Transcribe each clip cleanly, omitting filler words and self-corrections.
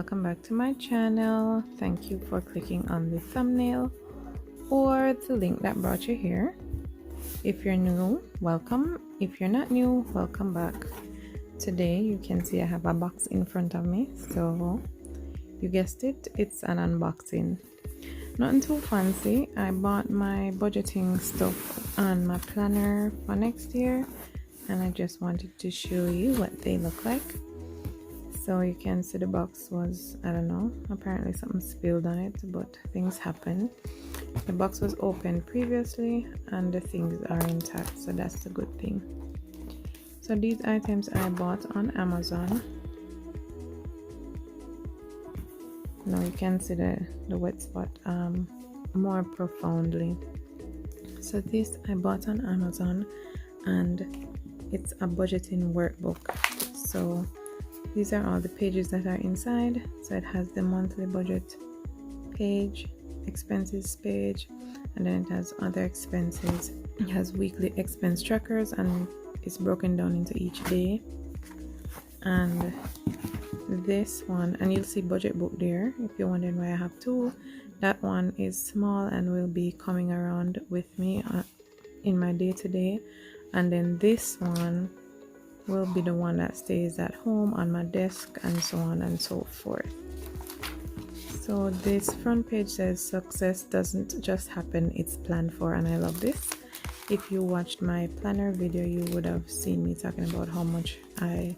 welcome back to my channel. Thank you for clicking on the thumbnail or the link that brought you here. If you're new, welcome. If you're not new, welcome back. Today you can see I have a box in front of me, so you guessed it, it's an unboxing. Nothing too fancy. I bought my budgeting stuff and my planner for next year, and I just wanted to show you what they look like. So you can see the box was, I don't know, apparently something spilled on it, but things happen. The box was opened previously and the things are intact, so that's a good thing. So these items I bought on Amazon. Now you can see the wet spot more profoundly. So this I bought on Amazon, and it's a budgeting workbook. So these are all the pages that are inside. So it has the monthly budget page, expenses page, and then it has other expenses. It has weekly expense trackers, and it's broken down into each day. And this one, and you'll see budget book there if you're wondering why I have two. That one is small and will be coming around with me in my day-to-day, and then this one will be the one that stays at home on my desk, and so on and so forth. So this front page says success doesn't just happen, it's planned for, and I love this. If you watched my planner video, you would have seen me talking about how much I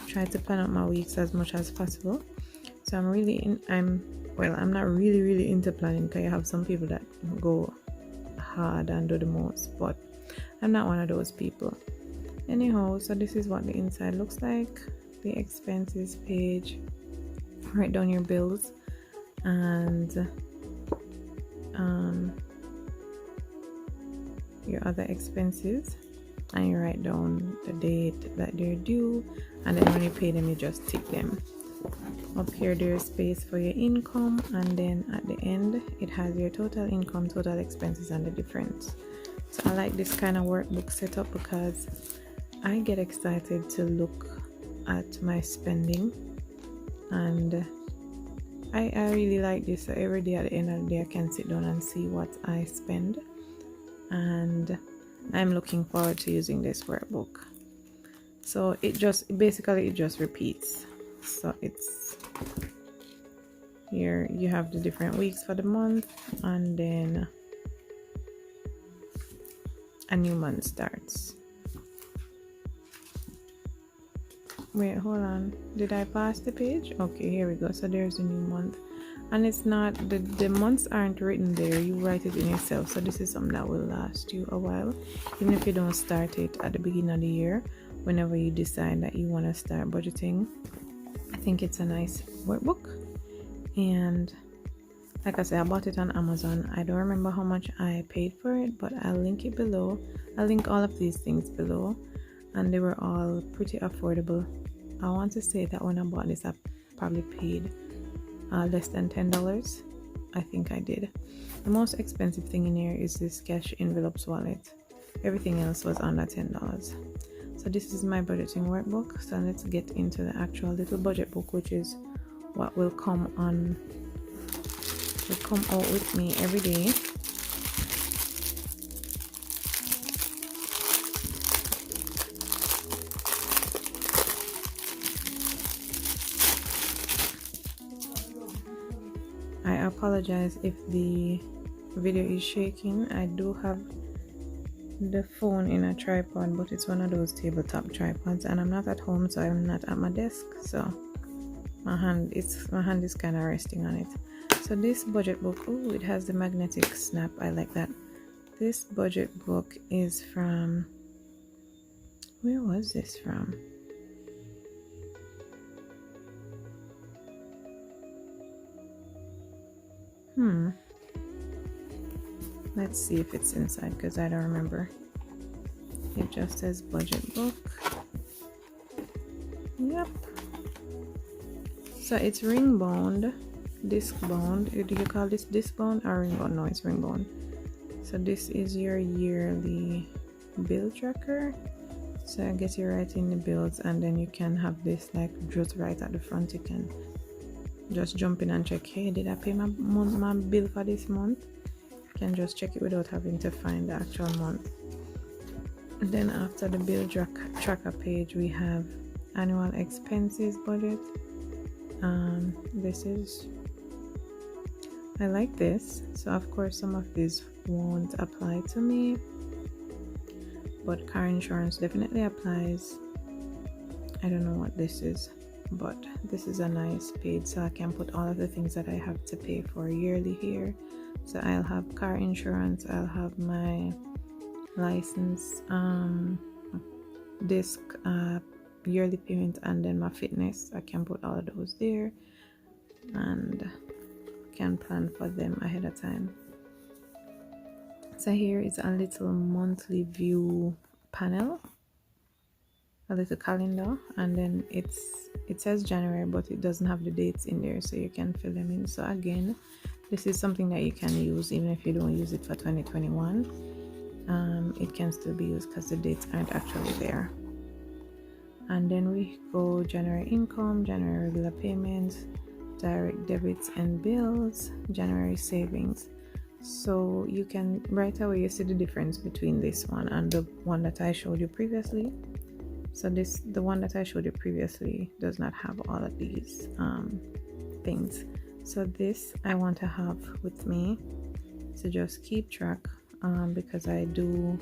try to plan out my weeks as much as possible. So I'm not really into planning, because I have some people that go hard and do the most, but I'm not one of those people. Anyhow, so this is what the inside looks like. The expenses page, write down your bills and your other expenses, and you write down the date that they're due, and then when you pay them you just tick them. Up here there's space for your income, and then at the end it has your total income, total expenses, and the difference. So I like this kind of workbook setup because I get excited to look at my spending, and I really like this. So every day at the end of the day I can sit down and see what I spend, and I'm looking forward to using this workbook. So it just repeats. So it's here you have the different weeks for the month, and then a new month starts. Wait, hold on, did I pass the page? Okay, here we go. So there's a new month, and it's not the months aren't written there, you write it in yourself. So this is something that will last you a while, even if you don't start it at the beginning of the year. Whenever you decide that you want to start budgeting, I think it's a nice workbook. And like I said, I bought it on Amazon. I don't remember how much I paid for it, but I'll link it below. I'll link all of these things below, and they were all pretty affordable. I want to say that when I bought this, I probably paid less than $10. I think I did. The most expensive thing in here is this cash envelopes wallet. Everything else was under $10. So this is my budgeting workbook. So let's get into the actual little budget book, which is what will come out with me every day. I apologize if the video is shaking. I do have the phone in a tripod, but it's one of those tabletop tripods, and I'm not at home, so I'm not at my desk, so my hand is kind of resting on it. So this budget book, oh, it has the magnetic snap. I like that. This budget book is from, where was this from? Let's see if it's inside, because I don't remember. It just says budget book. Yep. So it's ring bound, disc bound. Do you call this disc bound or ring bound? No, it's ring bound. So this is your yearly bill tracker. So I guess you write in the bills, and then you can have this like just right at the front. just jump in and check, hey, did I pay my bill for this month? You can just check it without having to find the actual month. And then after the bill tracker page, we have annual expenses budget. I like this. So of course some of these won't apply to me, but car insurance definitely applies. I don't know what this is, but this is a nice page, so I can put all of the things that I have to pay for yearly here. So I'll have car insurance, I'll have my license, disc, yearly payment, and then my fitness. I can put all of those there and can plan for them ahead of time. So here is a little monthly view panel, a little calendar, and then it says January, but it doesn't have the dates in there, so you can fill them in. So again, this is something that you can use even if you don't use it for 2021. It can still be used because the dates aren't actually there. And then we go January income, January regular payments, direct debits and bills, January savings. So you can right away you see the difference between this one and the one that I showed you previously. So the one that I showed you previously does not have all of these things. So this I want to have with me to just keep track, because I do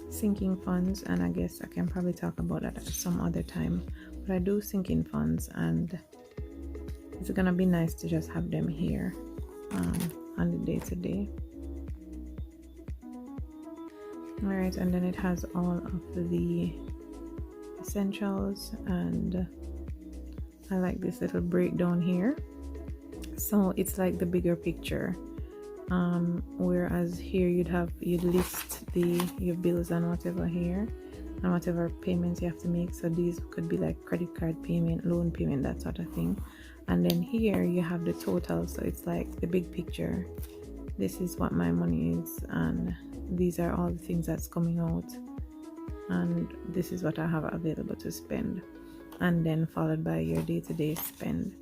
sinking funds, and I guess I can probably talk about that at some other time, but I do sinking funds, and it's gonna be nice to just have them here on the day-to-day. All right, and then it has all of the essentials, and I like this little breakdown here. So it's like the bigger picture, whereas here you'd list your bills and whatever here, and whatever payments you have to make. So these could be like credit card payment, loan payment, that sort of thing. And then here you have the total, so it's like the big picture. This is what my money is, and these are all the things that's coming out, and this is what I have available to spend, and then followed by your day-to-day spend.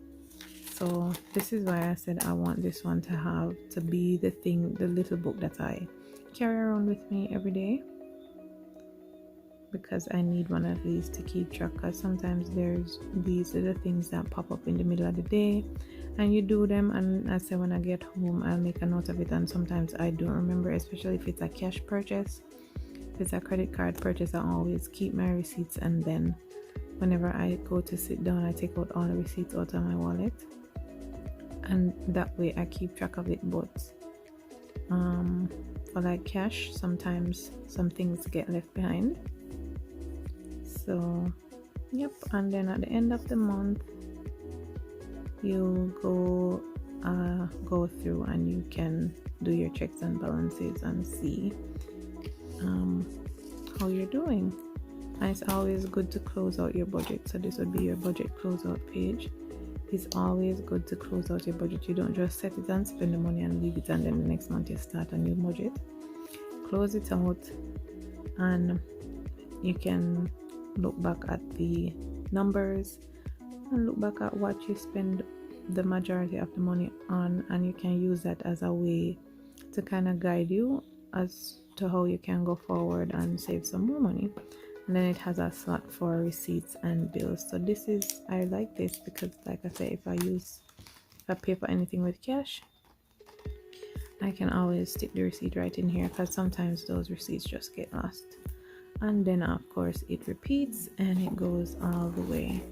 So this is why I said I want this one to be the little book that I carry around with me every day, because I need one of these to keep track, because sometimes there's these little things that pop up in the middle of the day and you do them, and I say when I get home I'll make a note of it, and sometimes I don't remember, especially if it's a cash purchase. If it's a credit card purchase, I always keep my receipts, and then whenever I go to sit down I take out all the receipts out of my wallet, and that way I keep track of it. But for like cash, sometimes some things get left behind. So yep, and then at the end of the month you go through and you can do your checks and balances and see how you're doing. And it's always good to close out your budget. So this would be your budget closeout page. It's always good to close out your budget. You don't just set it and spend the money and leave it, and then the next month you start a new budget. Close it out, and you can look back at the numbers and look back at what you spend the majority of the money on, and you can use that as a way to kind of guide you as to how you can go forward and save some more money. And then it has a slot for receipts and bills. So I like this because, like I said, if I pay for anything with cash, I can always stick the receipt right in here, because sometimes those receipts just get lost. And then of course it repeats and it goes all the way.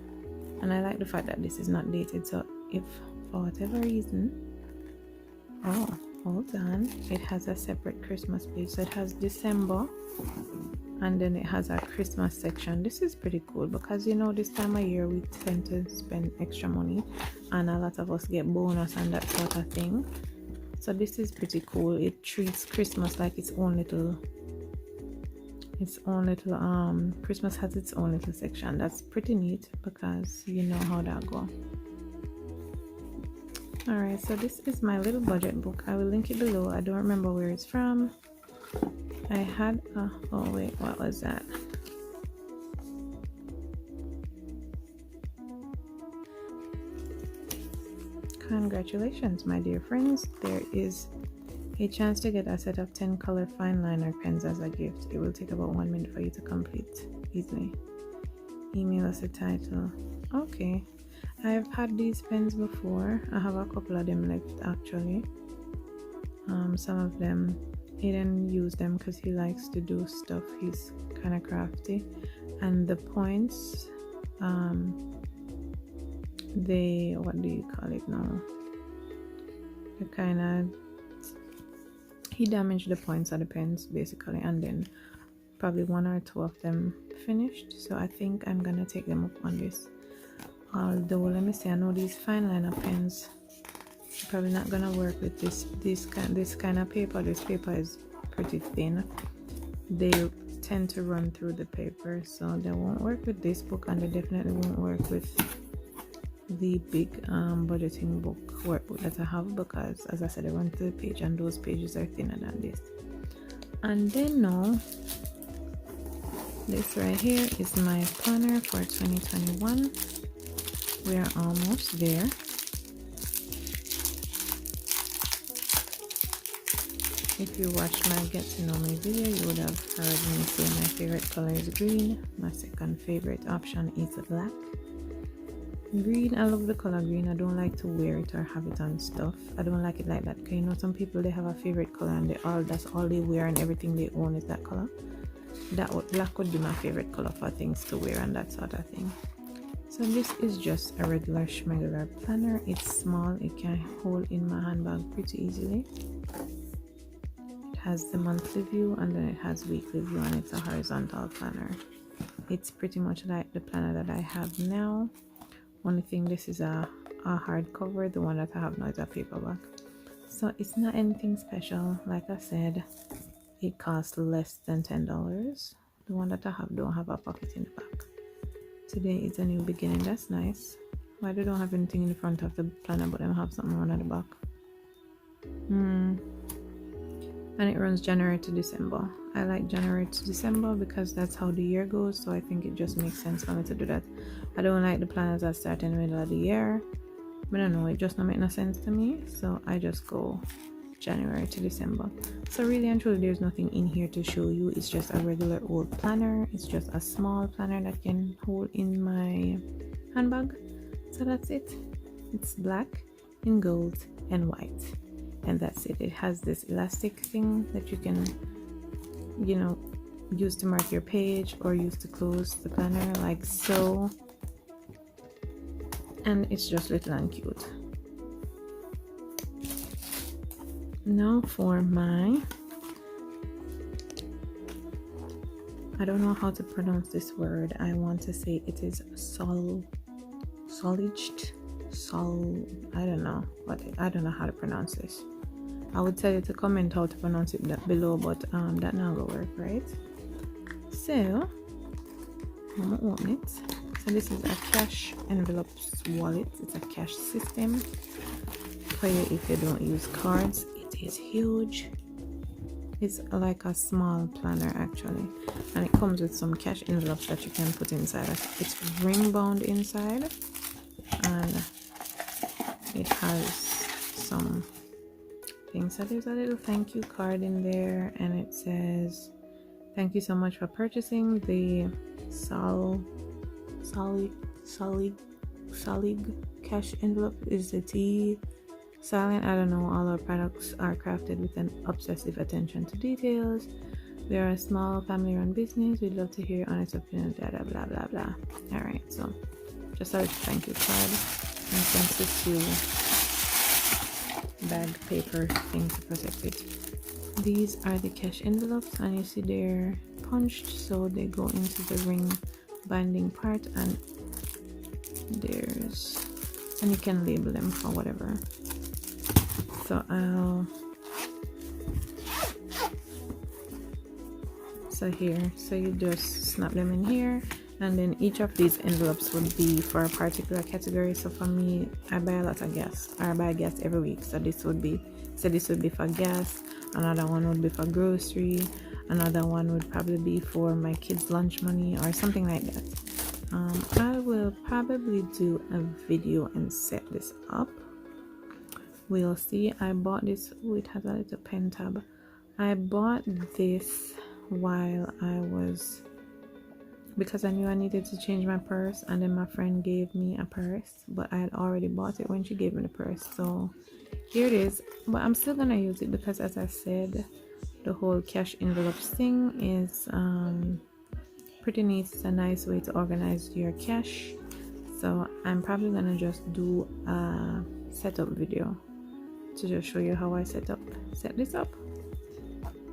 And I like the fact that this is not dated, so if for whatever reason, hold on, it has a separate Christmas page. So it has December, and then it has a Christmas section. This is pretty cool because this time of year we tend to spend extra money, and a lot of us get bonus and that sort of thing. So this is pretty cool. It treats Christmas like its own little Christmas has its own little section. That's pretty neat, because you know how that go. Alright, so this is my little budget book. I will link it below. I don't remember where it's from. I had what was that? Congratulations, my dear friends. There is a chance to get a set of 10 color fine liner pens as a gift. It will take about 1 minute for you to complete easily. Email us a title. Okay. I've had these pens before. I have a couple of them left actually. Some of them Aiden used them because he likes to do stuff. He's kind of crafty. And the points, they, what do you call it now? The kind of, he damaged the points of the pens basically, and then probably 1 or 2 of them finished. So I think I'm gonna take them up on this. Although let me see, I know these fine liner pens are probably not gonna work with this kind of paper. This paper is pretty thin. They tend to run through the paper, so they won't work with this book, and they definitely won't work with the big budgeting book workbook that I have, because as I said, I run through the page and those pages are thinner than this. And then now this right here is my planner for 2021. We are almost there. If you watched my get to know me video, you would have heard me say my favorite color is green. My second favorite option is black. Green, I love the color green. I don't like to wear it or have it on stuff. I don't like it like that. Because you know, some people, they have a favorite color and that's all they wear, and everything they own is that color. Black would be my favorite color for things to wear and that sort of thing. So this is just a regular schmegular planner. It's small. It can hold in my handbag pretty easily. It has the monthly view and then it has weekly view, and it's a horizontal planner. It's pretty much like the planner that I have now. Only thing, this is a hardcover. The one that I have now is a paperback. So it's not anything special. Like I said, it costs less than $10. The one that I have don't have a pocket in the back. Today is a new beginning. That's nice. Why they don't have anything in the front of the planner, but then have something on at the back? And it runs January to December. I like January to December because that's how the year goes, so I think it just makes sense for me to do that. I don't like the planners that start in the middle of the year. But I don't know, it just don't make no sense to me, so I just go January to December. So really and truly, there's nothing in here to show you. It's just a regular old planner. It's just a small planner that can hold in my handbag. So that's it. It's black in gold and white, and that's it. It has this elastic thing that you can, you know, use to mark your page or use to close the planner like so, and it's just little and cute. Now for my, I don't know how to pronounce this word. I want to say it is I don't know, but I don't know how to pronounce this. I would tell you to comment how to pronounce it below, but that not gonna work, right? So I'm gonna open it. So this is a cash envelopes wallet. It's a cash system for you if you don't use cards. It is huge. It's like a small planner actually, and it comes with some cash envelopes that you can put inside. It's ring bound inside, and it has some things. So there's a little thank you card in there, and it says thank you so much for purchasing the solid cash envelope. Is the T silent? I don't know. All our products are crafted with an obsessive attention to details. We are a small family-run business. We'd love to hear your honest opinion. Blah blah blah blah blah. All right, so just a thank you card and some bag paper thing to protect it. These are the cash envelopes, and you see they're punched, so they go into the ring binding part, and you can label them for whatever. So you just snap them in here, and then each of these envelopes would be for a particular category. So for me, I buy a lot of gas, or I buy gas every week, so this would be for gas. Another one would be for grocery. Another one would probably be for my kids' lunch money or something like that. I will probably do a video and set this up we'll see. I bought this. Oh, it has a little pen tab. I bought this while I was, because I knew I needed to change my purse, and then my friend gave me a purse, but I had already bought it when she gave me the purse, so here it is. But I'm still gonna use it because, as I said, the whole cash envelopes thing is pretty neat. It's a nice way to organize your cash, so I'm probably gonna just do a setup video to just show you how I set this up.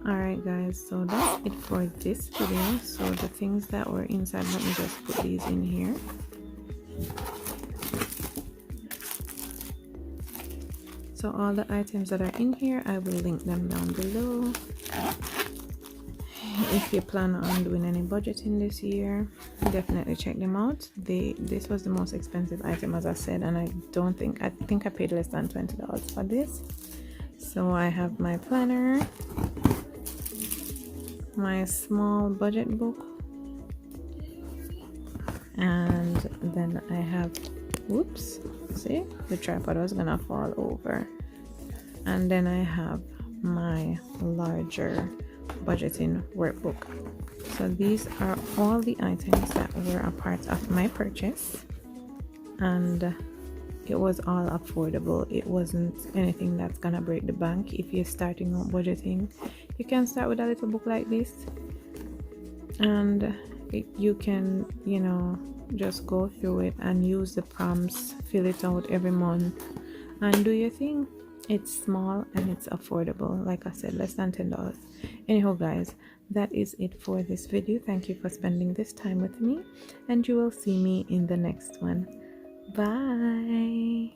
Alright guys, so that's it for this video. So the things that were inside, let me just put these in here. So all the items that are in here, I will link them down below. If you plan on doing any budgeting this year, definitely check them out. This was the most expensive item, as I said, and I think I paid less than $20 for this. So I have my planner, my small budget book, and then I have, whoops, see, the tripod was gonna fall over, and then I have my larger budgeting workbook. So these are all the items that were a part of my purchase, and it was all affordable. It wasn't anything that's gonna break the bank. If you're starting out budgeting, you can start with a little book like this, and you can, you know, just go through it and use the prompts, fill it out every month, and do your thing. It's small and it's affordable. Like I said, less than $10. Anyhow guys, that is it for this video. Thank you for spending this time with me, and you will see me in the next one. Bye.